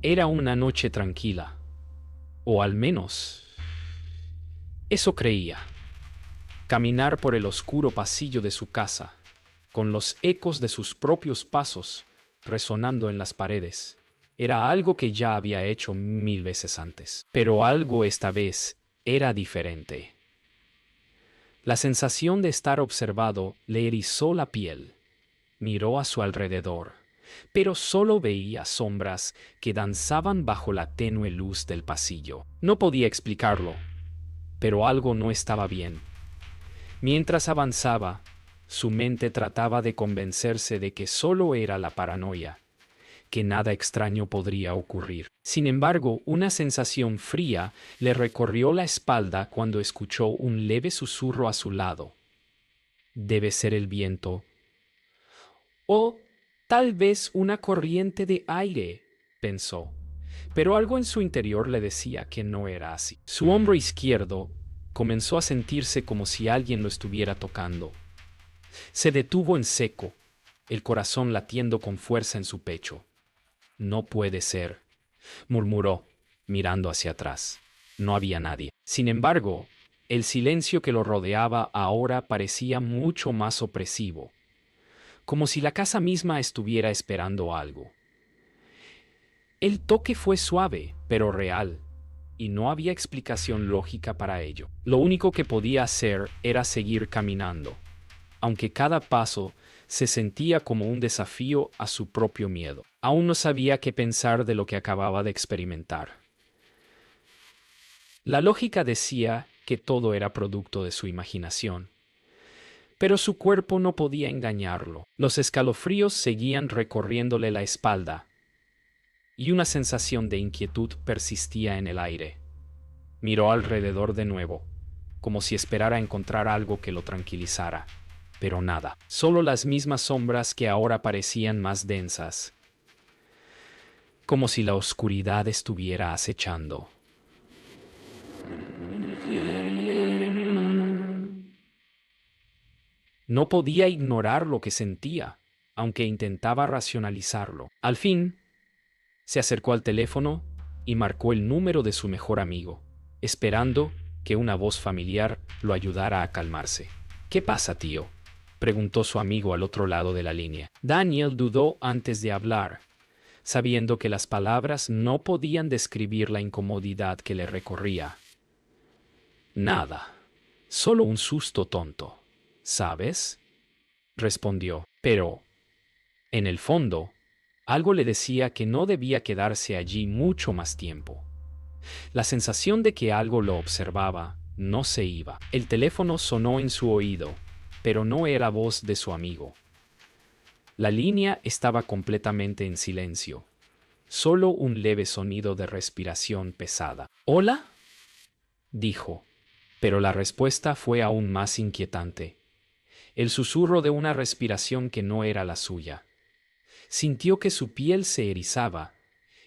Era una noche tranquila, o al menos eso creía. Caminar por el oscuro pasillo de su casa, con los ecos de sus propios pasos resonando en las paredes, era algo que ya había hecho 1000 veces antes. Pero algo esta vez era diferente. La sensación de estar observado le erizó la piel. Miró a su alrededor, pero solo veía sombras que danzaban bajo la tenue luz del pasillo. No podía explicarlo, pero algo no estaba bien. Mientras avanzaba, su mente trataba de convencerse de que solo era la paranoia, que nada extraño podría ocurrir. Sin embargo, una sensación fría le recorrió la espalda cuando escuchó un leve susurro a su lado. Debe ser el viento. O tal vez una corriente de aire, pensó. Pero algo en su interior le decía que no era así. Su hombro izquierdo comenzó a sentirse como si alguien lo estuviera tocando. Se detuvo en seco, el corazón latiendo con fuerza en su pecho. No puede ser, murmuró, mirando hacia atrás. No había nadie. Sin embargo, el silencio que lo rodeaba ahora parecía mucho más opresivo, como si la casa misma estuviera esperando algo. El toque fue suave, pero real, y no había explicación lógica para ello. Lo único que podía hacer era seguir caminando, aunque cada paso se sentía como un desafío a su propio miedo. Aún no sabía qué pensar de lo que acababa de experimentar. La lógica decía que todo era producto de su imaginación, pero su cuerpo no podía engañarlo. Los escalofríos seguían recorriéndole la espalda, y una sensación de inquietud persistía en el aire. Miró alrededor de nuevo, como si esperara encontrar algo que lo tranquilizara, pero nada, solo las mismas sombras que ahora parecían más densas, como si la oscuridad estuviera acechando. No podía ignorar lo que sentía, aunque intentaba racionalizarlo. Al fin, se acercó al teléfono y marcó el número de su mejor amigo, esperando que una voz familiar lo ayudara a calmarse. ¿Qué pasa, tío?, preguntó su amigo al otro lado de la línea. Daniel dudó antes de hablar, sabiendo que las palabras no podían describir la incomodidad que le recorría. Nada, solo un susto tonto, ¿sabes?, respondió. Pero, en el fondo, algo le decía que no debía quedarse allí mucho más tiempo. La sensación de que algo lo observaba no se iba. El teléfono sonó en su oído, pero no era voz de su amigo. La línea estaba completamente en silencio, solo un leve sonido de respiración pesada. ¿Hola?, dijo, pero la respuesta fue aún más inquietante. El susurro de una respiración que no era la suya. Sintió que su piel se erizaba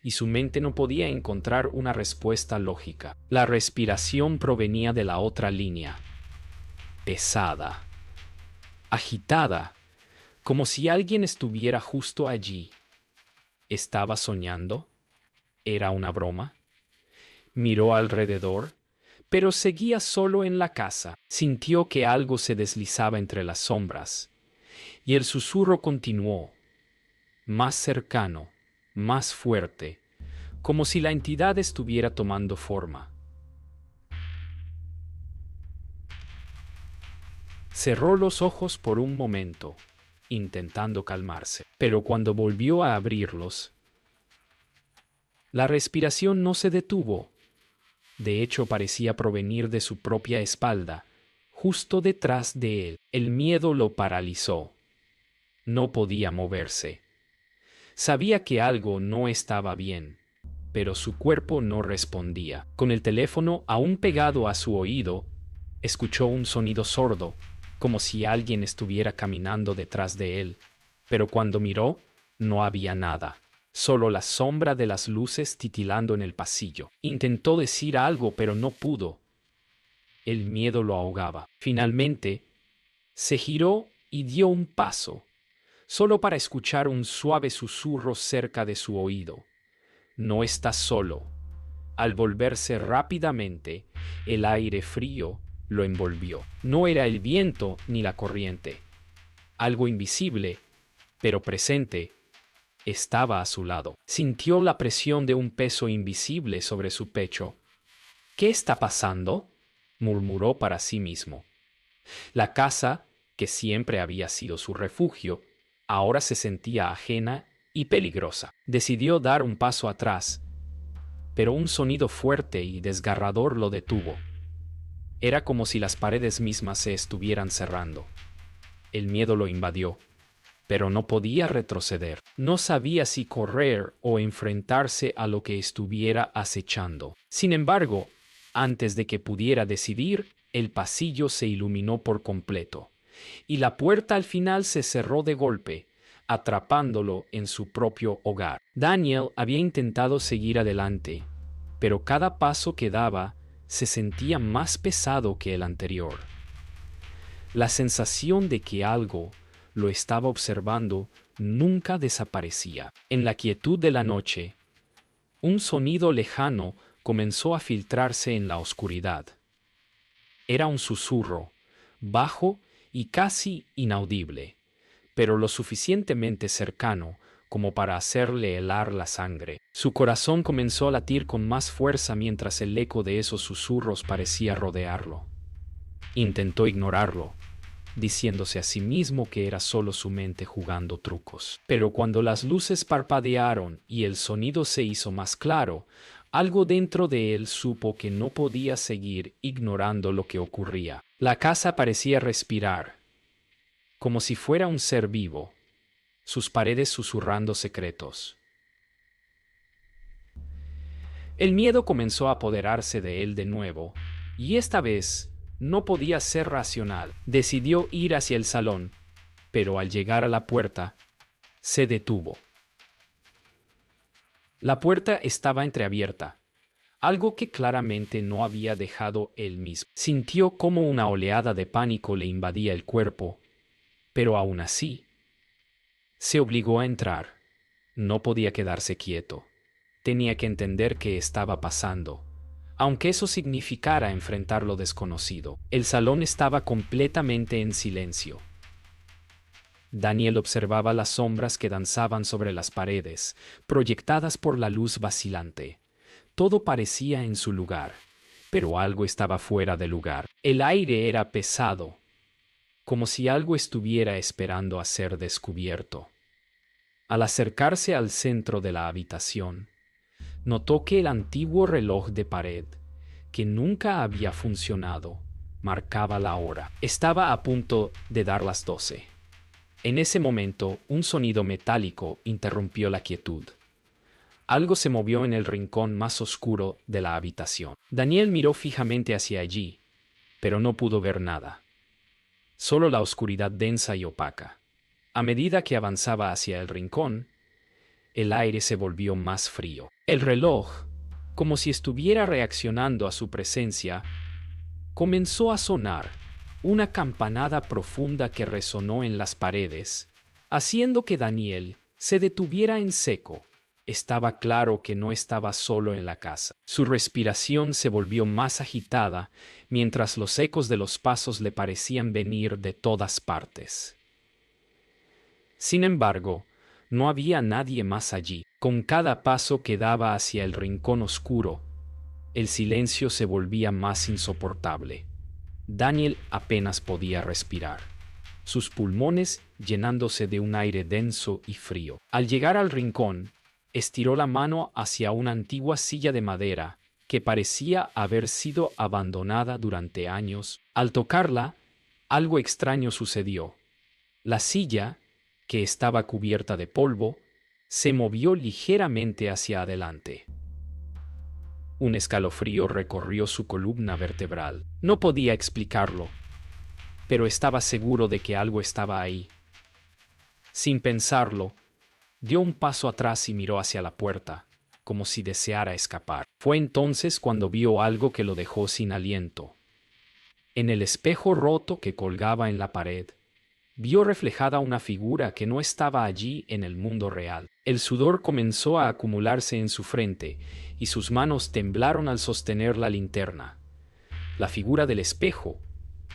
y su mente no podía encontrar una respuesta lógica. La respiración provenía de la otra línea, pesada, agitada, como si alguien estuviera justo allí. ¿Estaba soñando? ¿Era una broma? Miró alrededor, pero seguía solo en la casa. Sintió que algo se deslizaba entre las sombras, y el susurro continuó, más cercano, más fuerte, como si la entidad estuviera tomando forma. Cerró los ojos por un momento, intentando calmarse, pero cuando volvió a abrirlos, la respiración no se detuvo. De hecho, parecía provenir de su propia espalda, justo detrás de él. El miedo lo paralizó. No podía moverse. Sabía que algo no estaba bien, pero su cuerpo no respondía. Con el teléfono aún pegado a su oído, escuchó un sonido sordo, como si alguien estuviera caminando detrás de él. Pero cuando miró, no había nada, solo la sombra de las luces titilando en el pasillo. Intentó decir algo, pero no pudo. El miedo lo ahogaba. Finalmente, se giró y dio un paso, solo para escuchar un suave susurro cerca de su oído. no estás solo. Al volverse rápidamente, el aire frío lo envolvió. No era el viento ni la corriente. Algo invisible, pero presente, estaba a su lado. Sintió la presión de un peso invisible sobre su pecho. ¿Qué está pasando?, murmuró para sí mismo. La casa, que siempre había sido su refugio, ahora se sentía ajena y peligrosa. Decidió dar un paso atrás, pero un sonido fuerte y desgarrador lo detuvo. Era como si las paredes mismas se estuvieran cerrando. El miedo lo invadió, pero no podía retroceder. No sabía si correr o enfrentarse a lo que estuviera acechando. Sin embargo, antes de que pudiera decidir, el pasillo se iluminó por completo, y la puerta al final se cerró de golpe, atrapándolo en su propio hogar. Daniel había intentado seguir adelante, pero cada paso que daba se sentía más pesado que el anterior. La sensación de que algo lo estaba observando nunca desaparecía. En la quietud de la noche, un sonido lejano comenzó a filtrarse en la oscuridad. Era un susurro, bajo y casi inaudible, pero lo suficientemente cercano como para hacerle helar la sangre. Su corazón comenzó a latir con más fuerza mientras el eco de esos susurros parecía rodearlo. Intentó ignorarlo, diciéndose a sí mismo que era solo su mente jugando trucos. Pero cuando las luces parpadearon y el sonido se hizo más claro, algo dentro de él supo que no podía seguir ignorando lo que ocurría. La casa parecía respirar, como si fuera un ser vivo, sus paredes susurrando secretos. El miedo comenzó a apoderarse de él de nuevo, y esta vez no podía ser racional. Decidió ir hacia el salón, pero al llegar a la puerta, se detuvo. La puerta estaba entreabierta, algo que claramente no había dejado él mismo. Sintió como una oleada de pánico le invadía el cuerpo, pero aún así, se obligó a entrar. No podía quedarse quieto. Tenía que entender qué estaba pasando, aunque eso significara enfrentar lo desconocido. El salón estaba completamente en silencio. Daniel observaba las sombras que danzaban sobre las paredes, proyectadas por la luz vacilante. Todo parecía en su lugar, pero algo estaba fuera de lugar. El aire era pesado, como si algo estuviera esperando a ser descubierto. Al acercarse al centro de la habitación, notó que el antiguo reloj de pared, que nunca había funcionado, marcaba la hora. Estaba a punto de dar las 12. En ese momento, un sonido metálico interrumpió la quietud. Algo se movió en el rincón más oscuro de la habitación. Daniel miró fijamente hacia allí, pero no pudo ver nada. Solo la oscuridad densa y opaca. A medida que avanzaba hacia el rincón, el aire se volvió más frío. El reloj, como si estuviera reaccionando a su presencia, comenzó a sonar, una campanada profunda que resonó en las paredes, haciendo que Daniel se detuviera en seco. Estaba claro que no estaba solo en la casa. Su respiración se volvió más agitada, mientras los ecos de los pasos le parecían venir de todas partes. Sin embargo, no había nadie más allí. Con cada paso que daba hacia el rincón oscuro, el silencio se volvía más insoportable. Daniel apenas podía respirar, sus pulmones llenándose de un aire denso y frío. Al llegar al rincón, estiró la mano hacia una antigua silla de madera que parecía haber sido abandonada durante años. Al tocarla, algo extraño sucedió. La silla, que estaba cubierta de polvo, se movió ligeramente hacia adelante. Un escalofrío recorrió su columna vertebral. No podía explicarlo, pero estaba seguro de que algo estaba ahí. Sin pensarlo, dio un paso atrás y miró hacia la puerta, como si deseara escapar. Fue entonces cuando vio algo que lo dejó sin aliento. En el espejo roto que colgaba en la pared, vio reflejada una figura que no estaba allí en el mundo real. El sudor comenzó a acumularse en su frente y sus manos temblaron al sostener la linterna. La figura del espejo,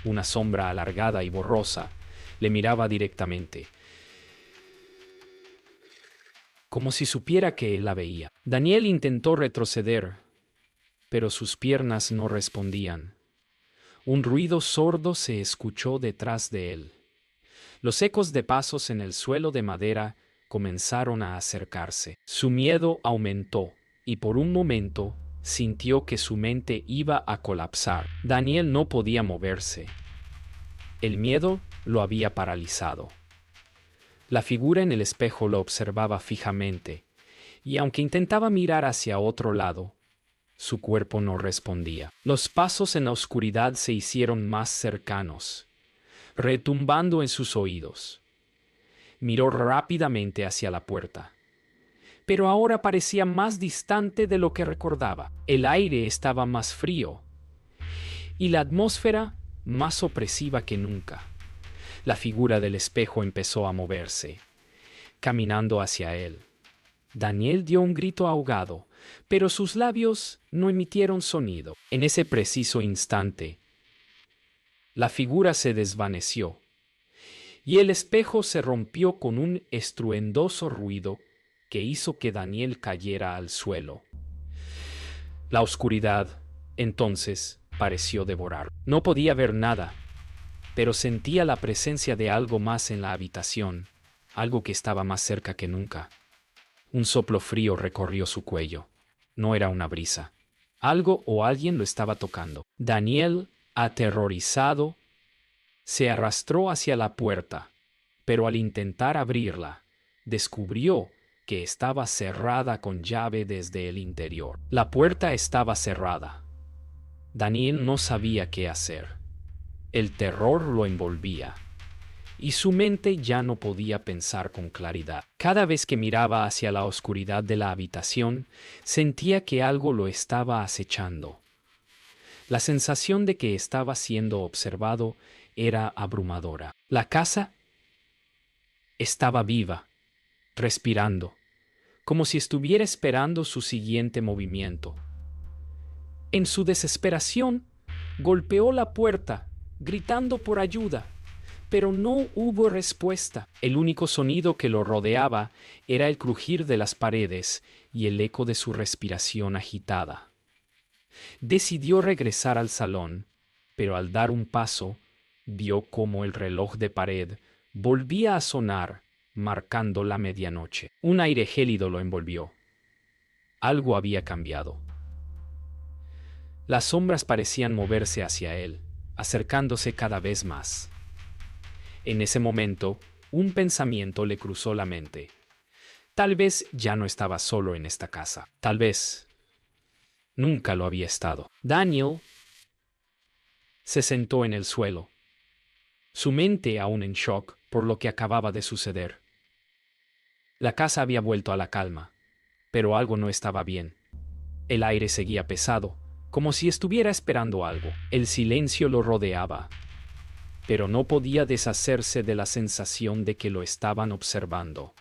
una sombra alargada y borrosa, le miraba directamente, como si supiera que él la veía. Daniel intentó retroceder, pero sus piernas no respondían. Un ruido sordo se escuchó detrás de él. Los ecos de pasos en el suelo de madera comenzaron a acercarse. Su miedo aumentó y por un momento sintió que su mente iba a colapsar. Daniel no podía moverse. El miedo lo había paralizado. La figura en el espejo lo observaba fijamente, y aunque intentaba mirar hacia otro lado, su cuerpo no respondía. Los pasos en la oscuridad se hicieron más cercanos, retumbando en sus oídos. Miró rápidamente hacia la puerta, pero ahora parecía más distante de lo que recordaba. El aire estaba más frío y la atmósfera más opresiva que nunca. La figura del espejo empezó a moverse, caminando hacia él. Daniel dio un grito ahogado, pero sus labios no emitieron sonido. En ese preciso instante, la figura se desvaneció y el espejo se rompió con un estruendoso ruido que hizo que Daniel cayera al suelo. La oscuridad, entonces, pareció devorar. No podía ver nada, pero sentía la presencia de algo más en la habitación, algo que estaba más cerca que nunca. Un soplo frío recorrió su cuello. No era una brisa. Algo o alguien lo estaba tocando. Daniel, aterrorizado, se arrastró hacia la puerta, pero al intentar abrirla, descubrió que estaba cerrada con llave desde el interior. La puerta estaba cerrada. Daniel no sabía qué hacer. El terror lo envolvía, y su mente ya no podía pensar con claridad. Cada vez que miraba hacia la oscuridad de la habitación, sentía que algo lo estaba acechando. La sensación de que estaba siendo observado era abrumadora. La casa estaba viva, respirando, como si estuviera esperando su siguiente movimiento. En su desesperación, golpeó la puerta, gritando por ayuda, pero no hubo respuesta. El único sonido que lo rodeaba era el crujir de las paredes y el eco de su respiración agitada. Decidió regresar al salón, pero al dar un paso, vio cómo el reloj de pared volvía a sonar, marcando la medianoche. Un aire gélido lo envolvió. Algo había cambiado. Las sombras parecían moverse hacia él, acercándose cada vez más. En ese momento, un pensamiento le cruzó la mente. Tal vez ya no estaba solo en esta casa. Tal vez nunca lo había estado. Daniel se sentó en el suelo, su mente aún en shock por lo que acababa de suceder. La casa había vuelto a la calma, pero algo no estaba bien. El aire seguía pesado, como si estuviera esperando algo. El silencio lo rodeaba, pero no podía deshacerse de la sensación de que lo estaban observando.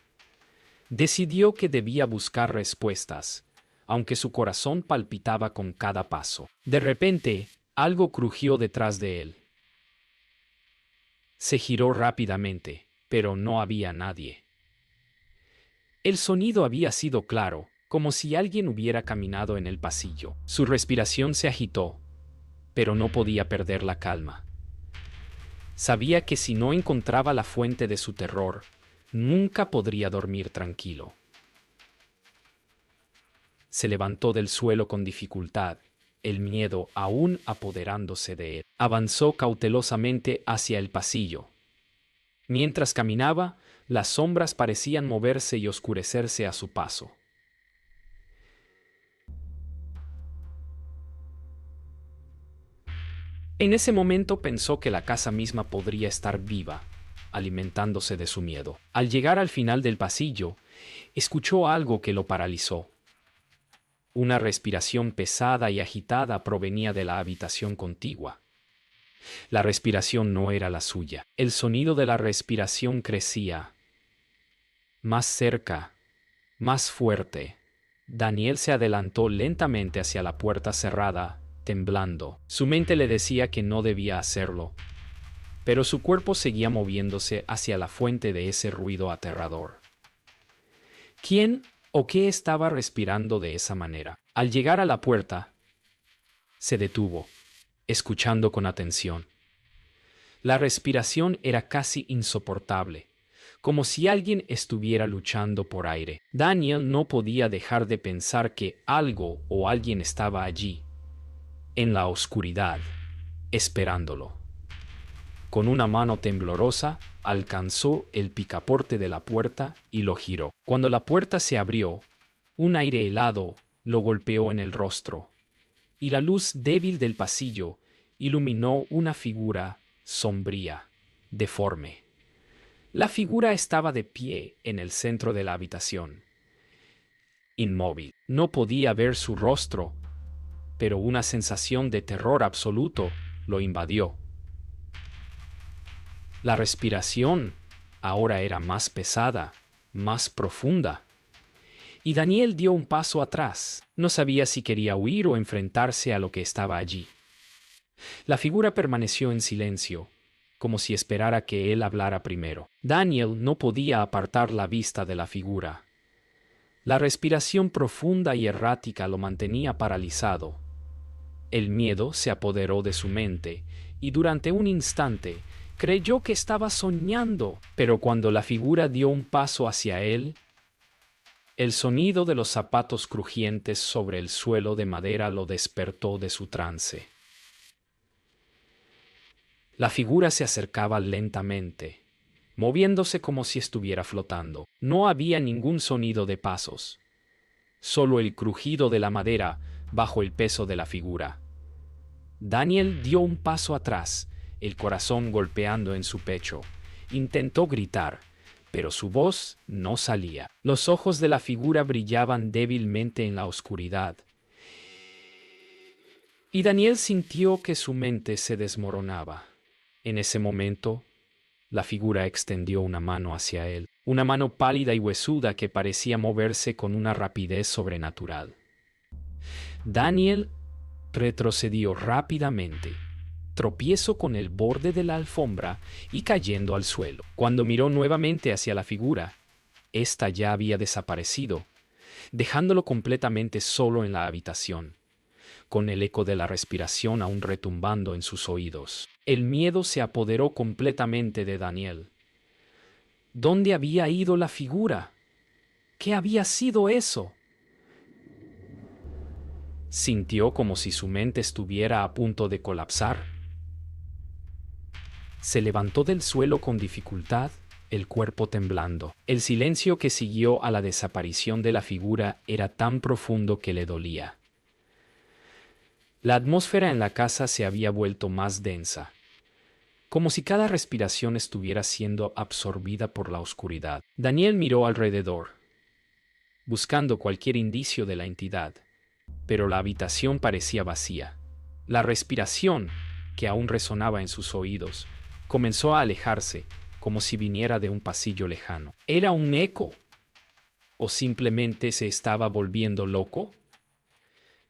Decidió que debía buscar respuestas, aunque su corazón palpitaba con cada paso. De repente, algo crujió detrás de él. Se giró rápidamente, pero no había nadie. El sonido había sido claro, como si alguien hubiera caminado en el pasillo. Su respiración se agitó, pero no podía perder la calma. Sabía que si no encontraba la fuente de su terror, nunca podría dormir tranquilo. Se levantó del suelo con dificultad, el miedo aún apoderándose de él. Avanzó cautelosamente hacia el pasillo. Mientras caminaba, las sombras parecían moverse y oscurecerse a su paso. En ese momento pensó que la casa misma podría estar viva, alimentándose de su miedo. Al llegar al final del pasillo, escuchó algo que lo paralizó. Una respiración pesada y agitada provenía de la habitación contigua. La respiración no era la suya. El sonido de la respiración crecía. Más cerca, más fuerte. Daniel se adelantó lentamente hacia la puerta cerrada, temblando. Su mente le decía que no debía hacerlo, pero su cuerpo seguía moviéndose hacia la fuente de ese ruido aterrador. ¿Quién o qué estaba respirando de esa manera? Al llegar a la puerta, se detuvo, escuchando con atención. La respiración era casi insoportable, como si alguien estuviera luchando por aire. Daniel no podía dejar de pensar que algo o alguien estaba allí, en la oscuridad, esperándolo. Con una mano temblorosa, alcanzó el picaporte de la puerta y lo giró. Cuando la puerta se abrió, un aire helado lo golpeó en el rostro, y la luz débil del pasillo iluminó una figura sombría, deforme. La figura estaba de pie en el centro de la habitación, inmóvil. No podía ver su rostro, pero una sensación de terror absoluto lo invadió. La respiración ahora era más pesada, más profunda. Y Daniel dio un paso atrás. No sabía si quería huir o enfrentarse a lo que estaba allí. La figura permaneció en silencio, como si esperara que él hablara primero. Daniel no podía apartar la vista de la figura. La respiración profunda y errática lo mantenía paralizado. El miedo se apoderó de su mente, y durante un instante creyó que estaba soñando, pero cuando la figura dio un paso hacia él, el sonido de los zapatos crujientes sobre el suelo de madera lo despertó de su trance. La figura se acercaba lentamente, moviéndose como si estuviera flotando. No había ningún sonido de pasos, solo el crujido de la madera bajo el peso de la figura. Daniel dio un paso atrás, el corazón golpeando en su pecho. Intentó gritar, pero su voz no salía. Los ojos de la figura brillaban débilmente en la oscuridad, y Daniel sintió que su mente se desmoronaba. En ese momento, la figura extendió una mano hacia él, una mano pálida y huesuda que parecía moverse con una rapidez sobrenatural. Daniel retrocedió rápidamente, tropiezó con el borde de la alfombra y cayendo al suelo. Cuando miró nuevamente hacia la figura, ésta ya había desaparecido, dejándolo completamente solo en la habitación, con el eco de la respiración aún retumbando en sus oídos. El miedo se apoderó completamente de Daniel. ¿Dónde había ido la figura? ¿Qué había sido eso? Sintió como si su mente estuviera a punto de colapsar. Se levantó del suelo con dificultad, el cuerpo temblando. El silencio que siguió a la desaparición de la figura era tan profundo que le dolía. La atmósfera en la casa se había vuelto más densa, como si cada respiración estuviera siendo absorbida por la oscuridad. Daniel miró alrededor, buscando cualquier indicio de la entidad, pero la habitación parecía vacía. La respiración, que aún resonaba en sus oídos, comenzó a alejarse, como si viniera de un pasillo lejano. ¿Era un eco? ¿O simplemente se estaba volviendo loco?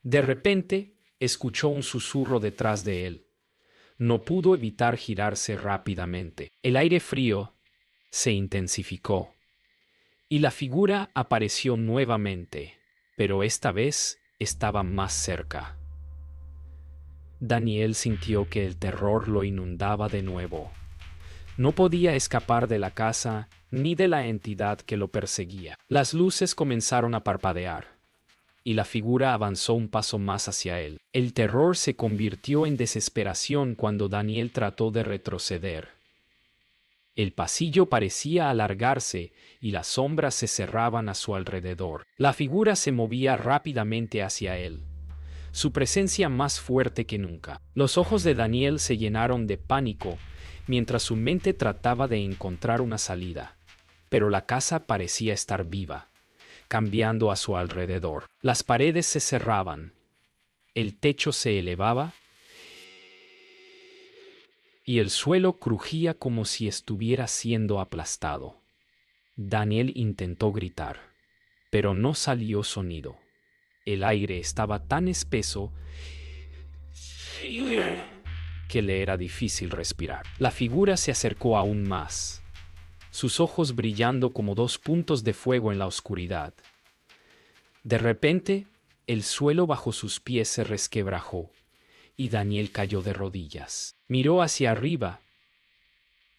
De repente, escuchó un susurro detrás de él. No pudo evitar girarse rápidamente. El aire frío se intensificó, y la figura apareció nuevamente, pero esta vez estaba más cerca. Daniel sintió que el terror lo inundaba de nuevo. No podía escapar de la casa ni de la entidad que lo perseguía. Las luces comenzaron a parpadear, y la figura avanzó un paso más hacia él. El terror se convirtió en desesperación cuando Daniel trató de retroceder. El pasillo parecía alargarse y las sombras se cerraban a su alrededor. La figura se movía rápidamente hacia él, su presencia más fuerte que nunca. Los ojos de Daniel se llenaron de pánico mientras su mente trataba de encontrar una salida. Pero la casa parecía estar viva, cambiando a su alrededor. Las paredes se cerraban, el techo se elevaba y el suelo crujía como si estuviera siendo aplastado. Daniel intentó gritar, pero no salió sonido. El aire estaba tan espeso que le era difícil respirar. La figura se acercó aún más, sus ojos brillando como dos puntos de fuego en la oscuridad. De repente, el suelo bajo sus pies se resquebrajó y Daniel cayó de rodillas. Miró hacia arriba,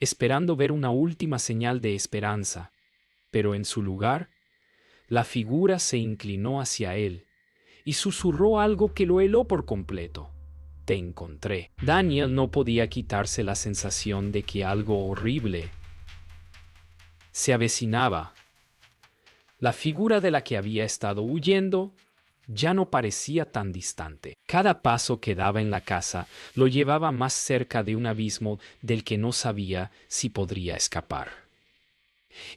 esperando ver una última señal de esperanza, pero en su lugar, la figura se inclinó hacia él y susurró algo que lo heló por completo. Te encontré. Daniel no podía quitarse la sensación de que algo horrible se avecinaba. La figura de la que había estado huyendo ya no parecía tan distante. Cada paso que daba en la casa lo llevaba más cerca de un abismo del que no sabía si podría escapar.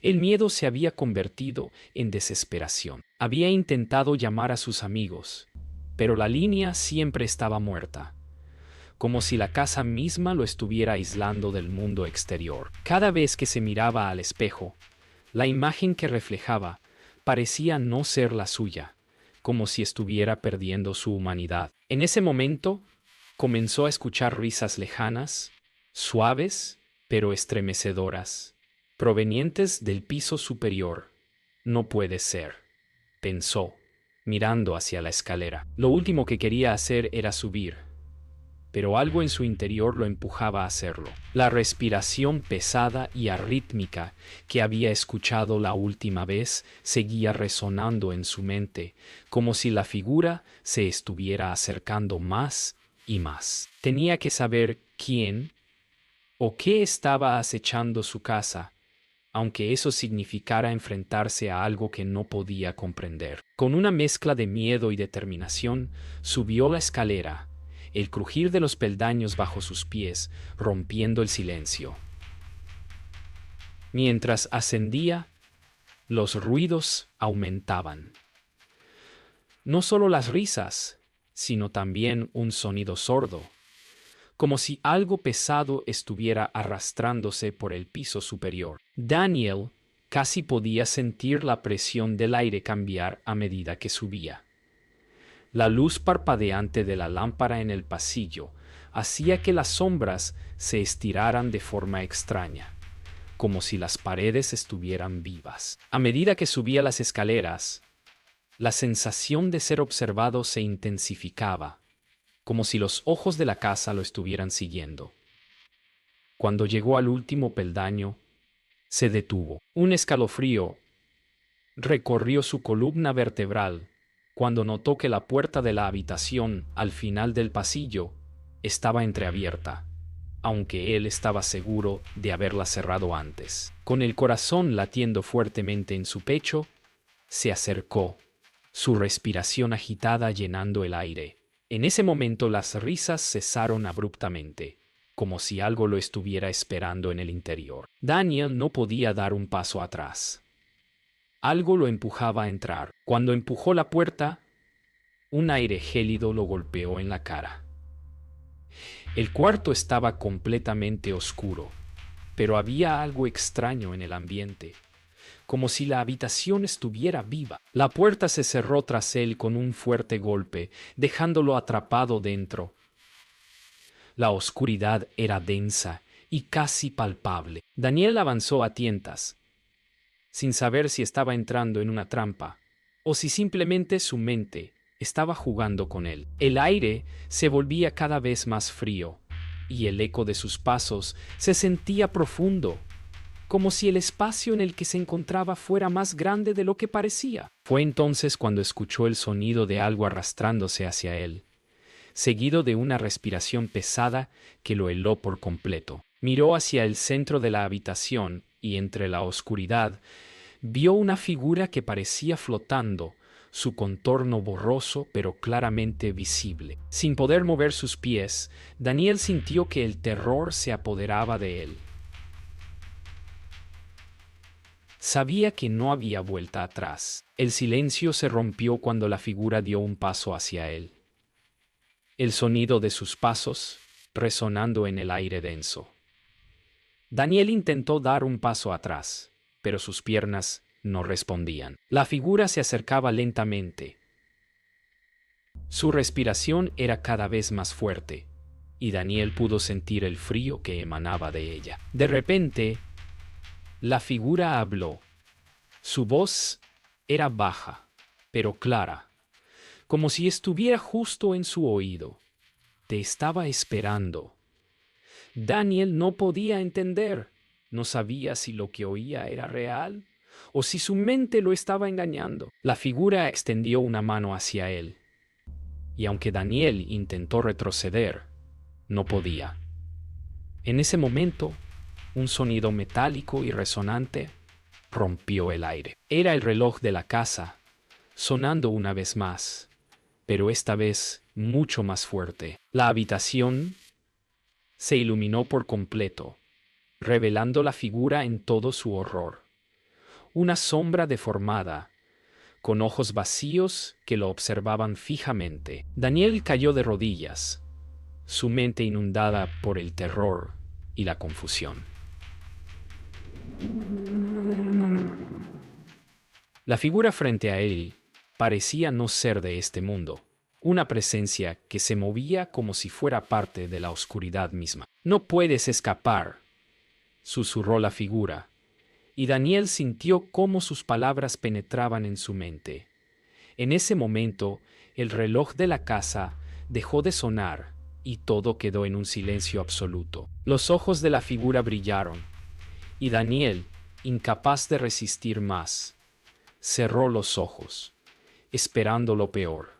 El miedo se había convertido en desesperación. Había intentado llamar a sus amigos, pero la línea siempre estaba muerta, como si la casa misma lo estuviera aislando del mundo exterior. Cada vez que se miraba al espejo, la imagen que reflejaba parecía no ser la suya, como si estuviera perdiendo su humanidad. En ese momento, comenzó a escuchar risas lejanas, suaves, pero estremecedoras, provenientes del piso superior. No puede ser, pensó, mirando hacia la escalera. Lo último que quería hacer era subir, pero algo en su interior lo empujaba a hacerlo. La respiración pesada y arrítmica que había escuchado la última vez seguía resonando en su mente, como si la figura se estuviera acercando más y más. Tenía que saber quién o qué estaba acechando su casa, aunque eso significara enfrentarse a algo que no podía comprender. Con una mezcla de miedo y determinación, subió la escalera, el crujir de los peldaños bajo sus pies rompiendo el silencio. Mientras ascendía, los ruidos aumentaban. No solo las risas, sino también un sonido sordo, como si algo pesado estuviera arrastrándose por el piso superior. Daniel casi podía sentir la presión del aire cambiar a medida que subía. La luz parpadeante de la lámpara en el pasillo hacía que las sombras se estiraran de forma extraña, como si las paredes estuvieran vivas. A medida que subía las escaleras, la sensación de ser observado se intensificaba, como si los ojos de la casa lo estuvieran siguiendo. Cuando llegó al último peldaño, se detuvo. Un escalofrío recorrió su columna vertebral cuando notó que la puerta de la habitación al final del pasillo estaba entreabierta, aunque él estaba seguro de haberla cerrado antes. Con el corazón latiendo fuertemente en su pecho, se acercó, su respiración agitada llenando el aire. En ese momento las risas cesaron abruptamente, como si algo lo estuviera esperando en el interior. Daniel no podía dar un paso atrás. Algo lo empujaba a entrar. Cuando empujó la puerta, un aire gélido lo golpeó en la cara. El cuarto estaba completamente oscuro, pero había algo extraño en el ambiente, como si la habitación estuviera viva. La puerta se cerró tras él con un fuerte golpe, dejándolo atrapado dentro. La oscuridad era densa y casi palpable. Daniel avanzó a tientas, sin saber si estaba entrando en una trampa o si simplemente su mente estaba jugando con él. El aire se volvía cada vez más frío y el eco de sus pasos se sentía profundo, como si el espacio en el que se encontraba fuera más grande de lo que parecía. Fue entonces cuando escuchó el sonido de algo arrastrándose hacia él, seguido de una respiración pesada que lo heló por completo. Miró hacia el centro de la habitación y entre la oscuridad vio una figura que parecía flotando, su contorno borroso pero claramente visible. Sin poder mover sus pies, Daniel sintió que el terror se apoderaba de él. Sabía que no había vuelta atrás. El silencio se rompió cuando la figura dio un paso hacia él. El sonido de sus pasos resonando en el aire denso. Daniel intentó dar un paso atrás, pero sus piernas no respondían. La figura se acercaba lentamente. Su respiración era cada vez más fuerte, y Daniel pudo sentir el frío que emanaba de ella. De repente, la figura habló. Su voz era baja, pero clara, como si estuviera justo en su oído. Te estaba esperando. Daniel no podía entender. No sabía si lo que oía era real o si su mente lo estaba engañando. La figura extendió una mano hacia él, y aunque Daniel intentó retroceder, no podía. En ese momento, un sonido metálico y resonante rompió el aire. Era el reloj de la casa, sonando una vez más, pero esta vez mucho más fuerte. La habitación se iluminó por completo, revelando la figura en todo su horror. Una sombra deformada, con ojos vacíos que lo observaban fijamente. Daniel cayó de rodillas, su mente inundada por el terror y la confusión. La figura frente a él parecía no ser de este mundo, una presencia que se movía como si fuera parte de la oscuridad misma. «No puedes escapar», susurró la figura, y Daniel sintió cómo sus palabras penetraban en su mente. En ese momento, el reloj de la casa dejó de sonar y todo quedó en un silencio absoluto. Los ojos de la figura brillaron, y Daniel, incapaz de resistir más, cerró los ojos, esperando lo peor.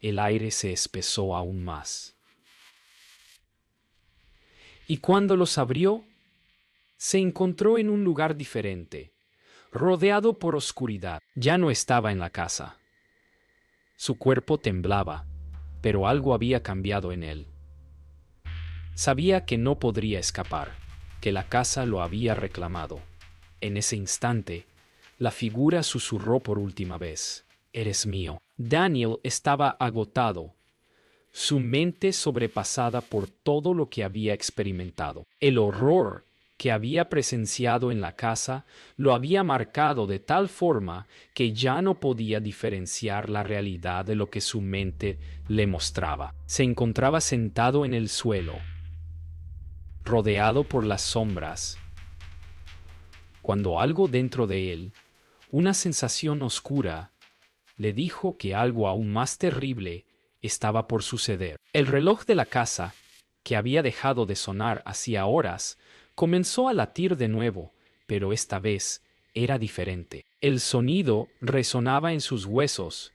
El aire se espesó aún más. Y cuando los abrió, se encontró en un lugar diferente, rodeado por oscuridad. Ya no estaba en la casa. Su cuerpo temblaba, pero algo había cambiado en él. Sabía que no podría escapar, que la casa lo había reclamado. En ese instante, la figura susurró por última vez: «Eres mío». Daniel estaba agotado, su mente sobrepasada por todo lo que había experimentado. El horror que había presenciado en la casa lo había marcado de tal forma que ya no podía diferenciar la realidad de lo que su mente le mostraba. Se encontraba sentado en el suelo, rodeado por las sombras, cuando algo dentro de él, una sensación oscura, le dijo que algo aún más terrible estaba por suceder. El reloj de la casa, que había dejado de sonar hacía horas, comenzó a latir de nuevo, pero esta vez era diferente. El sonido resonaba en sus huesos,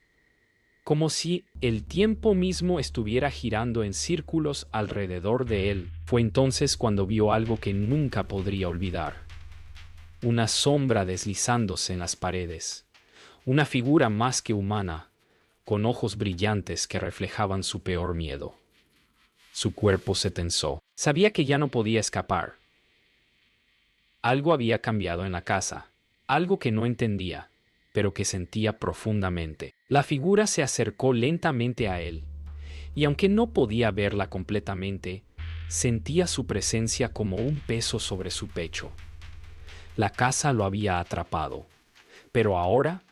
como si el tiempo mismo estuviera girando en círculos alrededor de él. Fue entonces cuando vio algo que nunca podría olvidar: una sombra deslizándose en las paredes, una figura más que humana, con ojos brillantes que reflejaban su peor miedo. Su cuerpo se tensó. Sabía que ya no podía escapar. Algo había cambiado en la casa, algo que no entendía, pero que sentía profundamente. La figura se acercó lentamente a él, y aunque no podía verla completamente, sentía su presencia como un peso sobre su pecho. La casa lo había atrapado, pero ahora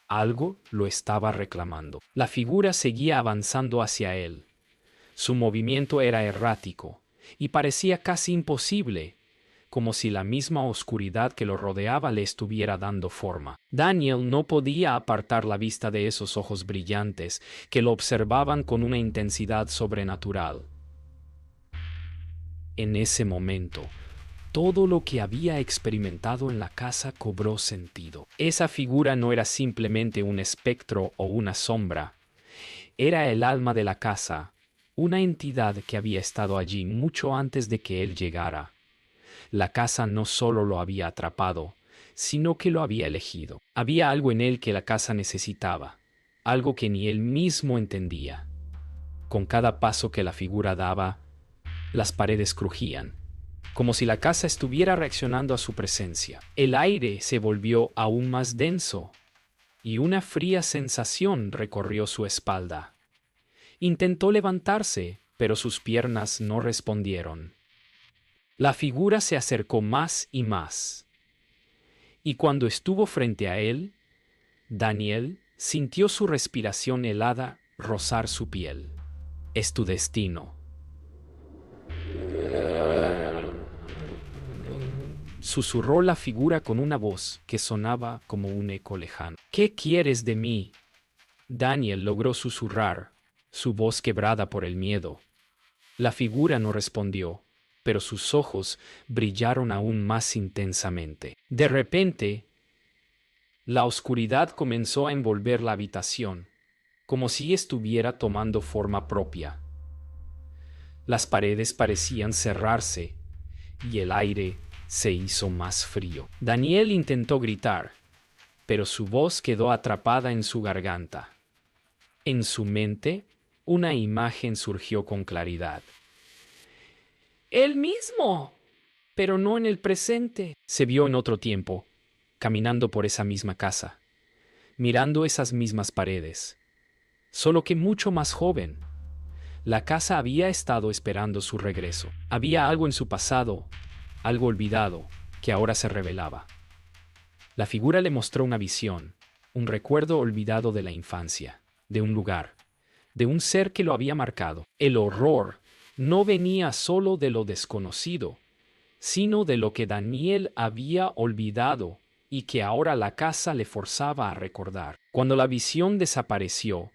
algo lo estaba reclamando. La figura seguía avanzando hacia él. Su movimiento era errático y parecía casi imposible, como si la misma oscuridad que lo rodeaba le estuviera dando forma. Daniel no podía apartar la vista de esos ojos brillantes que lo observaban con una intensidad sobrenatural. En ese momento, todo lo que había experimentado en la casa cobró sentido. Esa figura no era simplemente un espectro o una sombra. Era el alma de la casa, una entidad que había estado allí mucho antes de que él llegara. La casa no solo lo había atrapado, sino que lo había elegido. Había algo en él que la casa necesitaba, algo que ni él mismo entendía. Con cada paso que la figura daba, las paredes crujían, como si la casa estuviera reaccionando a su presencia. El aire se volvió aún más denso, y una fría sensación recorrió su espalda. Intentó levantarse, pero sus piernas no respondieron. La figura se acercó más y más. Y cuando estuvo frente a él, Daniel sintió su respiración helada rozar su piel. Es tu destino. Susurró la figura con una voz que sonaba como un eco lejano. ¿Qué quieres de mí? Daniel logró susurrar, su voz quebrada por el miedo. La figura no respondió, pero sus ojos brillaron aún más intensamente. De repente, la oscuridad comenzó a envolver la habitación, como si estuviera tomando forma propia. Las paredes parecían cerrarse y el aire se hizo más frío. Daniel intentó gritar, pero su voz quedó atrapada en su garganta. En su mente, una imagen surgió con claridad. ¡Él mismo! Pero no en el presente. Se vio en otro tiempo, caminando por esa misma casa, mirando esas mismas paredes, solo que mucho más joven. La casa había estado esperando su regreso. Había algo en su pasado, algo olvidado, que ahora se revelaba. La figura le mostró una visión, un recuerdo olvidado de la infancia, de un lugar, de un ser que lo había marcado. El horror no venía solo de lo desconocido, sino de lo que Daniel había olvidado y que ahora la casa le forzaba a recordar. Cuando la visión desapareció,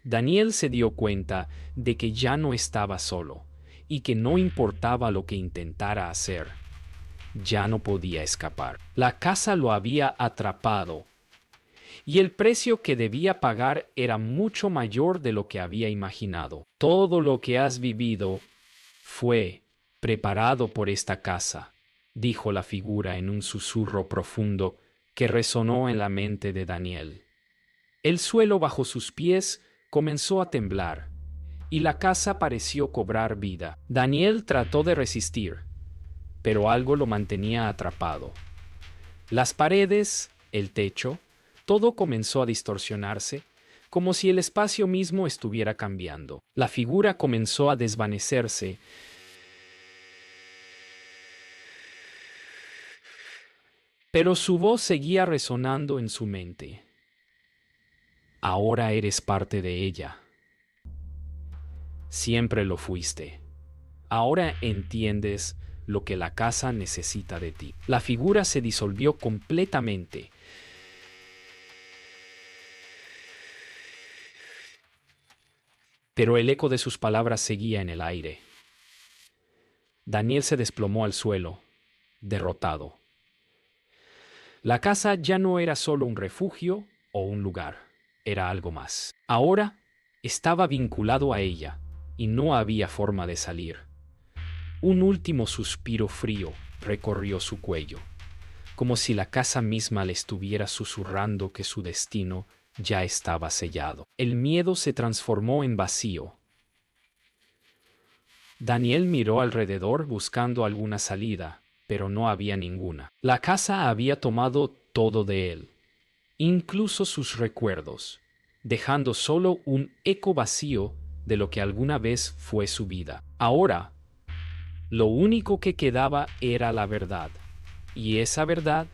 Daniel se dio cuenta de que ya no estaba solo y que no importaba lo que intentara hacer, ya no podía escapar. La casa lo había atrapado y el precio que debía pagar era mucho mayor de lo que había imaginado. Todo lo que has vivido fue preparado por esta casa, dijo la figura en un susurro profundo que resonó en la mente de Daniel. El suelo bajo sus pies comenzó a temblar, y la casa pareció cobrar vida. Daniel trató de resistir, pero algo lo mantenía atrapado. Las paredes, el techo, todo comenzó a distorsionarse, como si el espacio mismo estuviera cambiando. La figura comenzó a desvanecerse, pero su voz seguía resonando en su mente. Ahora eres parte de ella. Siempre lo fuiste. Ahora entiendes lo que la casa necesita de ti. La figura se disolvió completamente. Pero el eco de sus palabras seguía en el aire. Daniel se desplomó al suelo, derrotado. La casa ya no era solo un refugio o un lugar, era algo más. Ahora estaba vinculado a ella y no había forma de salir. Un último suspiro frío recorrió su cuello, como si la casa misma le estuviera susurrando que su destino ya estaba sellado. El miedo se transformó en vacío. Daniel miró alrededor buscando alguna salida, pero no había ninguna. La casa había tomado todo de él, incluso sus recuerdos, dejando solo un eco vacío de lo que alguna vez fue su vida. Ahora, lo único que quedaba era la verdad, y esa verdad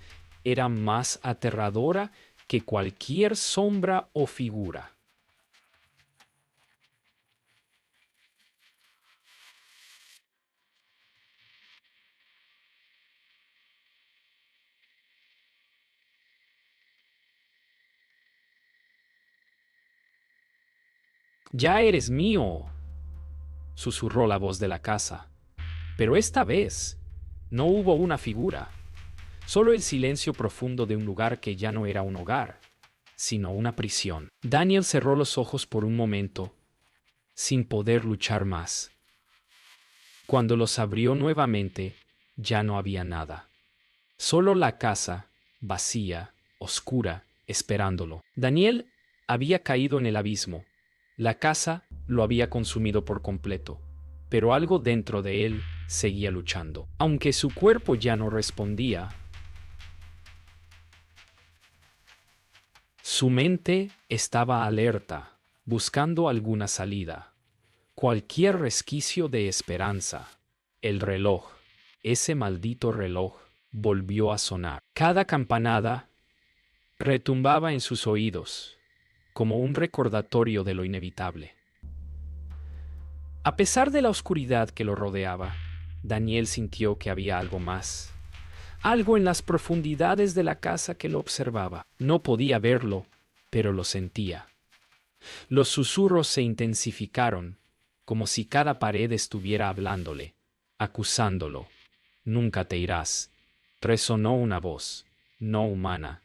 era más aterradora que cualquier sombra o figura. «Ya eres mío», susurró la voz de la casa. Pero esta vez no hubo una figura, solo el silencio profundo de un lugar que ya no era un hogar, sino una prisión. Daniel cerró los ojos por un momento, sin poder luchar más. Cuando los abrió nuevamente, ya no había nada. Solo la casa, vacía, oscura, esperándolo. Daniel había caído en el abismo. La casa lo había consumido por completo, pero algo dentro de él seguía luchando. Aunque su cuerpo ya no respondía, su mente estaba alerta, buscando alguna salida. cualquier resquicio de esperanza. El reloj, ese maldito reloj, volvió a sonar. Cada campanada retumbaba en sus oídos, como un recordatorio de lo inevitable. A pesar de la oscuridad que lo rodeaba, Daniel sintió que había algo más. Algo en las profundidades de la casa que lo observaba. No podía verlo, pero lo sentía. Los susurros se intensificaron, como si cada pared estuviera hablándole, acusándolo. Nunca te irás. Resonó una voz, no humana,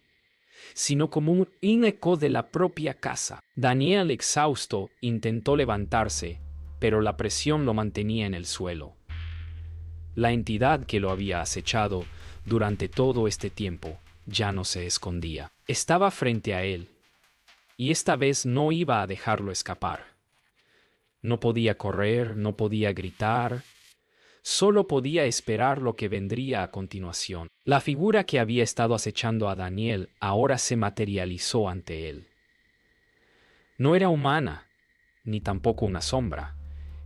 sino como un eco de la propia casa. Daniel, exhausto, intentó levantarse, pero la presión lo mantenía en el suelo. La entidad que lo había acechado durante todo este tiempo ya no se escondía. Estaba frente a él, y esta vez no iba a dejarlo escapar. No podía correr, no podía gritar, solo podía esperar lo que vendría a continuación. La figura que había estado acechando a Daniel ahora se materializó ante él. No era humana, ni tampoco una sombra.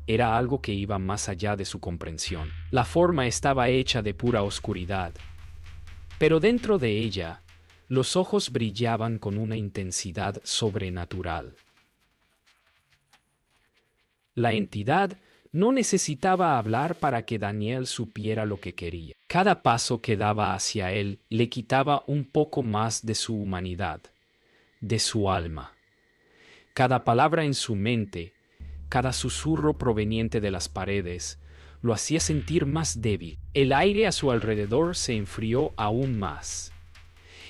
Era algo que iba más allá de su comprensión. La forma estaba hecha de pura oscuridad, pero dentro de ella, los ojos brillaban con una intensidad sobrenatural. La entidad no necesitaba hablar para que Daniel supiera lo que quería. Cada paso que daba hacia él le quitaba un poco más de su humanidad, de su alma. Cada palabra en su mente, cada susurro proveniente de las paredes, lo hacía sentir más débil. El aire a su alrededor se enfrió aún más,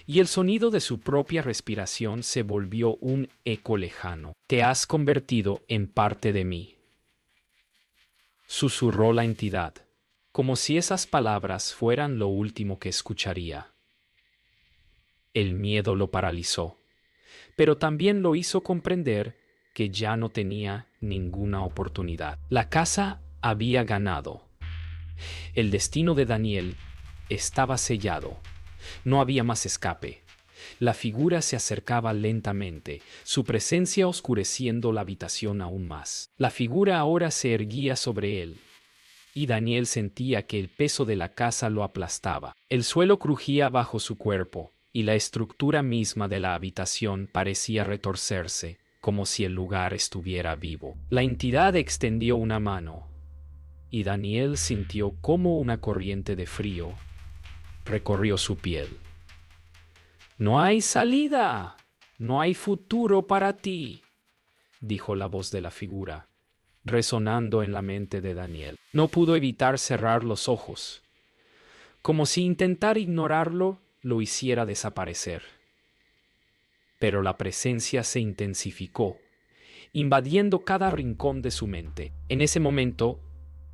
y el sonido de su propia respiración se volvió un eco lejano. Te has convertido en parte de mí, susurró la entidad, como si esas palabras fueran lo último que escucharía. El miedo lo paralizó, pero también lo hizo comprender que ya no tenía ninguna oportunidad. La casa había ganado. El destino de Daniel estaba sellado. No había más escape. La figura se acercaba lentamente, su presencia oscureciendo la habitación aún más. La figura ahora se erguía sobre él, y Daniel sentía que el peso de la casa lo aplastaba. El suelo crujía bajo su cuerpo, y la estructura misma de la habitación parecía retorcerse, como si el lugar estuviera vivo. La entidad extendió una mano, y Daniel sintió cómo una corriente de frío recorrió su piel. «No hay salida, no hay futuro para ti», dijo la voz de la figura, resonando en la mente de Daniel. No pudo evitar cerrar los ojos, como si intentar ignorarlo lo hiciera desaparecer. Pero la presencia se intensificó, invadiendo cada rincón de su mente. En ese momento,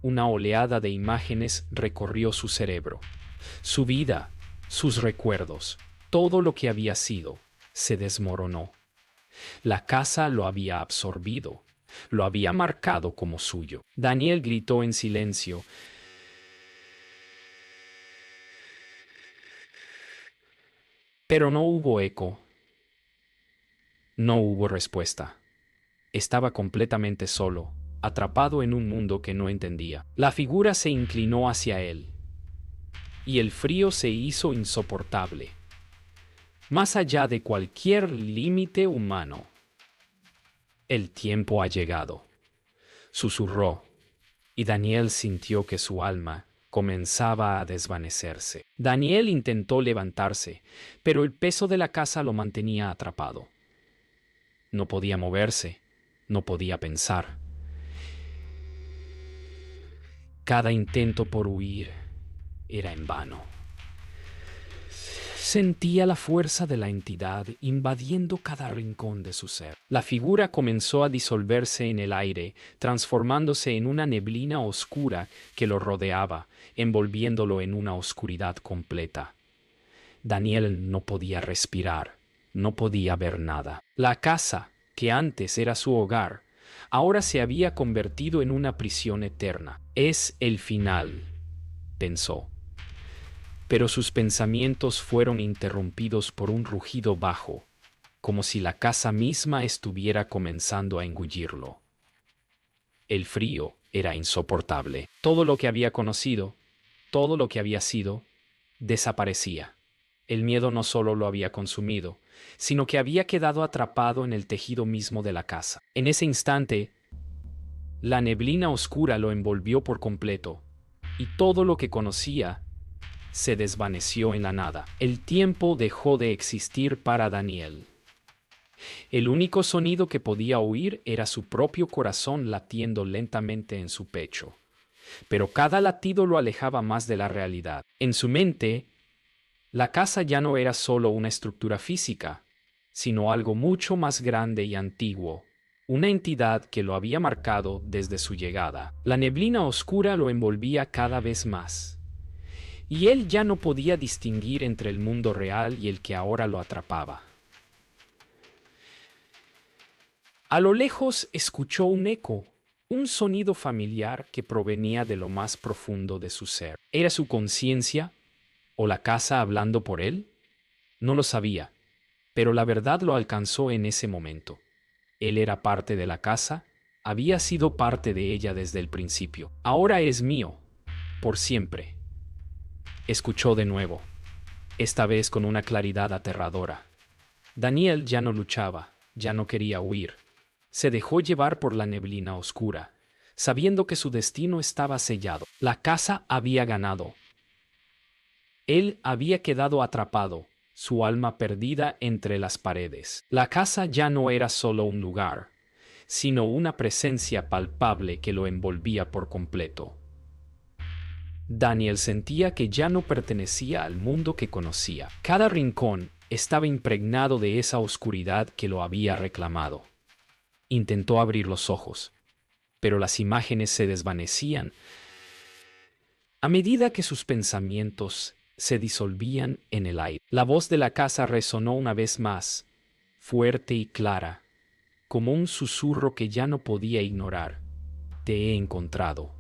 una oleada de imágenes recorrió su cerebro. Su vida, sus recuerdos, todo lo que había sido, se desmoronó. La casa lo había absorbido, lo había marcado como suyo. Daniel gritó en silencio, pero no hubo eco, no hubo respuesta. Estaba completamente solo, atrapado en un mundo que no entendía. La figura se inclinó hacia él, y el frío se hizo insoportable. Más allá de cualquier límite humano. «El tiempo ha llegado», susurró, y Daniel sintió que su alma comenzaba a desvanecerse. Daniel intentó levantarse, pero el peso de la casa lo mantenía atrapado. No podía moverse, no podía pensar. Cada intento por huir era en vano. Sentía la fuerza de la entidad invadiendo cada rincón de su ser. La figura comenzó a disolverse en el aire, transformándose en una neblina oscura que lo rodeaba, envolviéndolo en una oscuridad completa. Daniel no podía respirar, no podía ver nada. La casa, que antes era su hogar, ahora se había convertido en una prisión eterna. «Es el final», pensó. Pero sus pensamientos fueron interrumpidos por un rugido bajo, como si la casa misma estuviera comenzando a engullirlo. El frío era insoportable. Todo lo que había conocido, todo lo que había sido, desaparecía. El miedo no solo lo había consumido, sino que había quedado atrapado en el tejido mismo de la casa. En ese instante, la neblina oscura lo envolvió por completo, y todo lo que conocía se desvaneció en la nada. El tiempo dejó de existir para Daniel. El único sonido que podía oír era su propio corazón latiendo lentamente en su pecho. Pero cada latido lo alejaba más de la realidad. En su mente, la casa ya no era solo una estructura física, sino algo mucho más grande y antiguo, una entidad que lo había marcado desde su llegada. La neblina oscura lo envolvía cada vez más, y él ya no podía distinguir entre el mundo real y el que ahora lo atrapaba. A lo lejos escuchó un eco, un sonido familiar que provenía de lo más profundo de su ser. ¿Era su conciencia o la casa hablando por él? No lo sabía, pero la verdad lo alcanzó en ese momento. Él era parte de la casa, había sido parte de ella desde el principio. Ahora es mío, por siempre. Escuchó de nuevo, esta vez con una claridad aterradora. Daniel ya no luchaba, ya no quería huir. Se dejó llevar por la neblina oscura, sabiendo que su destino estaba sellado. La casa había ganado. Él había quedado atrapado, su alma perdida entre las paredes. La casa ya no era solo un lugar, sino una presencia palpable que lo envolvía por completo. Daniel sentía que ya no pertenecía al mundo que conocía. Cada rincón estaba impregnado de esa oscuridad que lo había reclamado. Intentó abrir los ojos, pero las imágenes se desvanecían a medida que sus pensamientos se disolvían en el aire. La voz de la casa resonó una vez más, fuerte y clara, como un susurro que ya no podía ignorar. Te he encontrado.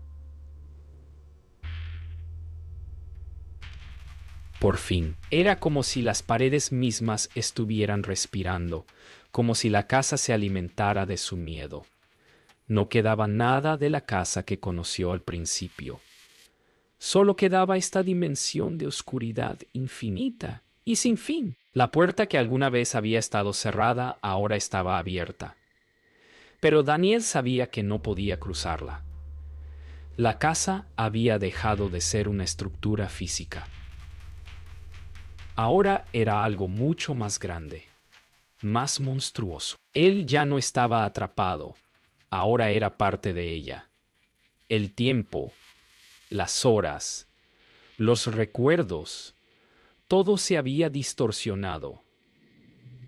Por fin, era como si las paredes mismas estuvieran respirando, como si la casa se alimentara de su miedo. No quedaba nada de la casa que conoció al principio. Solo quedaba esta dimensión de oscuridad infinita y sin fin. La puerta que alguna vez había estado cerrada ahora estaba abierta. Pero Daniel sabía que no podía cruzarla. La casa había dejado de ser una estructura física. Ahora era algo mucho más grande, más monstruoso. Él ya no estaba atrapado, ahora era parte de ella. El tiempo, las horas, los recuerdos, todo se había distorsionado.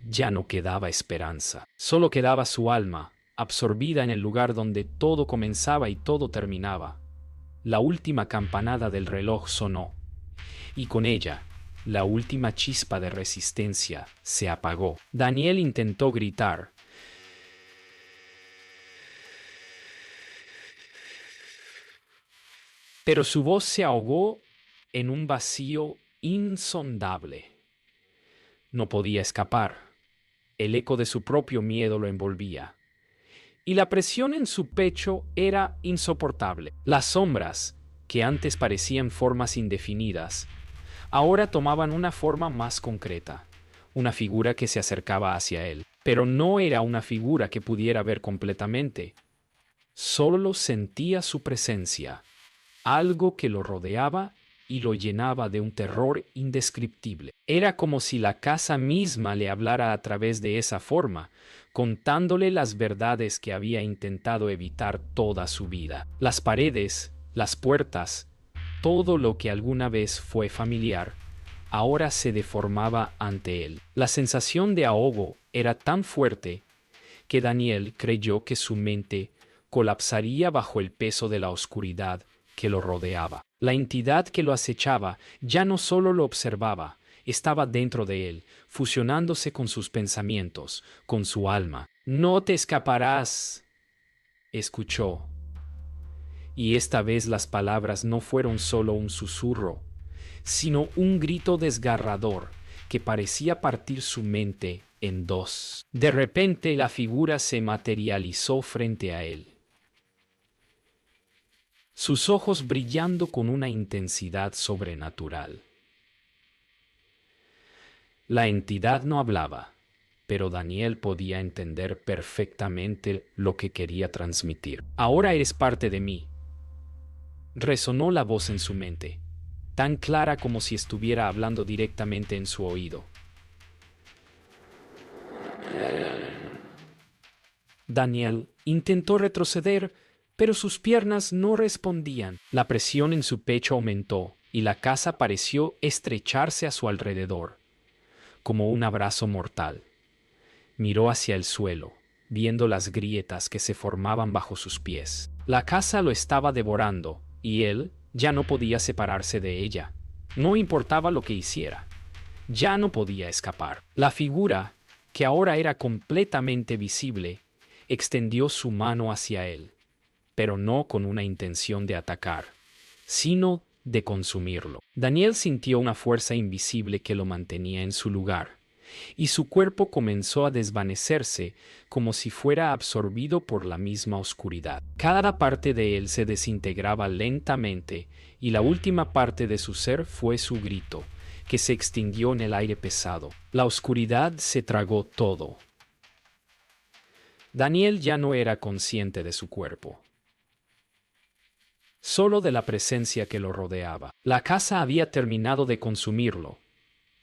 Ya no quedaba esperanza, solo quedaba su alma, absorbida en el lugar donde todo comenzaba y todo terminaba. La última campanada del reloj sonó, y con ella, la última chispa de resistencia se apagó. Daniel intentó gritar, pero su voz se ahogó en un vacío insondable. No podía escapar. El eco de su propio miedo lo envolvía, y la presión en su pecho era insoportable. Las sombras, que antes parecían formas indefinidas, ahora tomaban una forma más concreta, una figura que se acercaba hacia él. Pero no era una figura que pudiera ver completamente. Solo sentía su presencia, algo que lo rodeaba y lo llenaba de un terror indescriptible. Era como si la casa misma le hablara a través de esa forma, contándole las verdades que había intentado evitar toda su vida. Las paredes, las puertas, todo lo que alguna vez fue familiar, ahora se deformaba ante él. La sensación de ahogo era tan fuerte que Daniel creyó que su mente colapsaría bajo el peso de la oscuridad que lo rodeaba. La entidad que lo acechaba ya no solo lo observaba, estaba dentro de él, fusionándose con sus pensamientos, con su alma. «No te escaparás», escuchó. Y esta vez las palabras no fueron solo un susurro, sino un grito desgarrador que parecía partir su mente en dos. De repente la figura se materializó frente a él. sus ojos brillando con una intensidad sobrenatural. La entidad no hablaba, pero Daniel podía entender perfectamente lo que quería transmitir. Ahora eres parte de mí. Resonó la voz en su mente, tan clara como si estuviera hablando directamente en su oído. Daniel intentó retroceder, pero sus piernas no respondían. La presión en su pecho aumentó y la casa pareció estrecharse a su alrededor, como un abrazo mortal. Miró hacia el suelo, viendo las grietas que se formaban bajo sus pies. La casa lo estaba devorando, y él ya no podía separarse de ella. No importaba lo que hiciera. Ya no podía escapar. La figura, que ahora era completamente visible, extendió su mano hacia él, pero no con una intención de atacar, sino de consumirlo. Daniel sintió una fuerza invisible que lo mantenía en su lugar, y su cuerpo comenzó a desvanecerse como si fuera absorbido por la misma oscuridad. Cada parte de él se desintegraba lentamente, y la última parte de su ser fue su grito, que se extinguió en el aire pesado. La oscuridad se tragó todo. Daniel ya no era consciente de su cuerpo, solo de la presencia que lo rodeaba. La casa había terminado de consumirlo,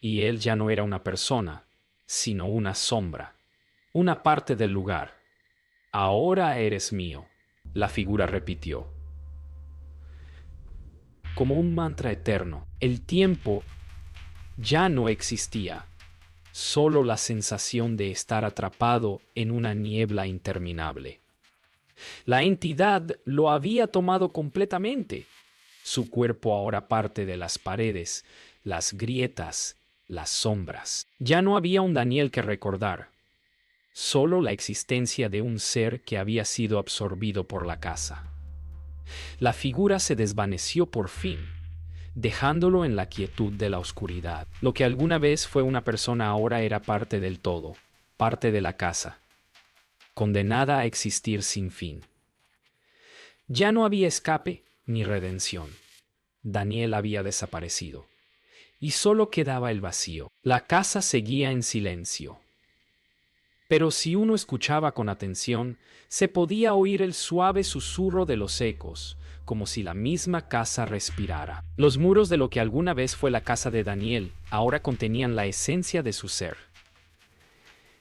y él ya no era una persona, sino una sombra, una parte del lugar. Ahora eres mío, la figura repitió. Como un mantra eterno, el tiempo ya no existía, solo la sensación de estar atrapado en una niebla interminable. La entidad lo había tomado completamente. Su cuerpo ahora parte de las paredes, las grietas, las sombras. Ya no había un Daniel que recordar, solo la existencia de un ser que había sido absorbido por la casa. La figura se desvaneció por fin, dejándolo en la quietud de la oscuridad. Lo que alguna vez fue una persona ahora era parte del todo, parte de la casa, condenada a existir sin fin. Ya no había escape ni redención. Daniel había desaparecido, y solo quedaba el vacío. La casa seguía en silencio. Pero si uno escuchaba con atención, se podía oír el suave susurro de los ecos, como si la misma casa respirara. Los muros de lo que alguna vez fue la casa de Daniel ahora contenían la esencia de su ser.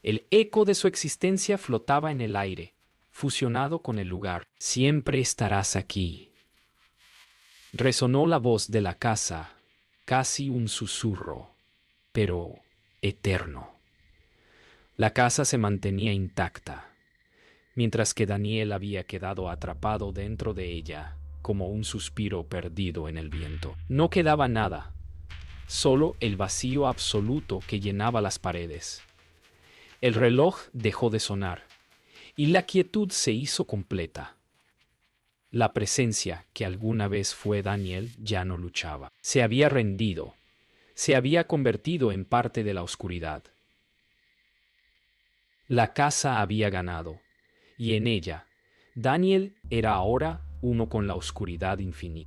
El eco de su existencia flotaba en el aire, fusionado con el lugar. Siempre estarás aquí. Resonó la voz de la casa, casi un susurro, pero eterno. La casa se mantenía intacta, mientras que Daniel había quedado atrapado dentro de ella, como un suspiro perdido en el viento. No quedaba nada, solo el vacío absoluto que llenaba las paredes. El reloj dejó de sonar, y la quietud se hizo completa. La presencia que alguna vez fue Daniel ya no luchaba. Se había rendido, se había convertido en parte de la oscuridad. La casa había ganado, y en ella, Daniel era ahora uno con la oscuridad infinita.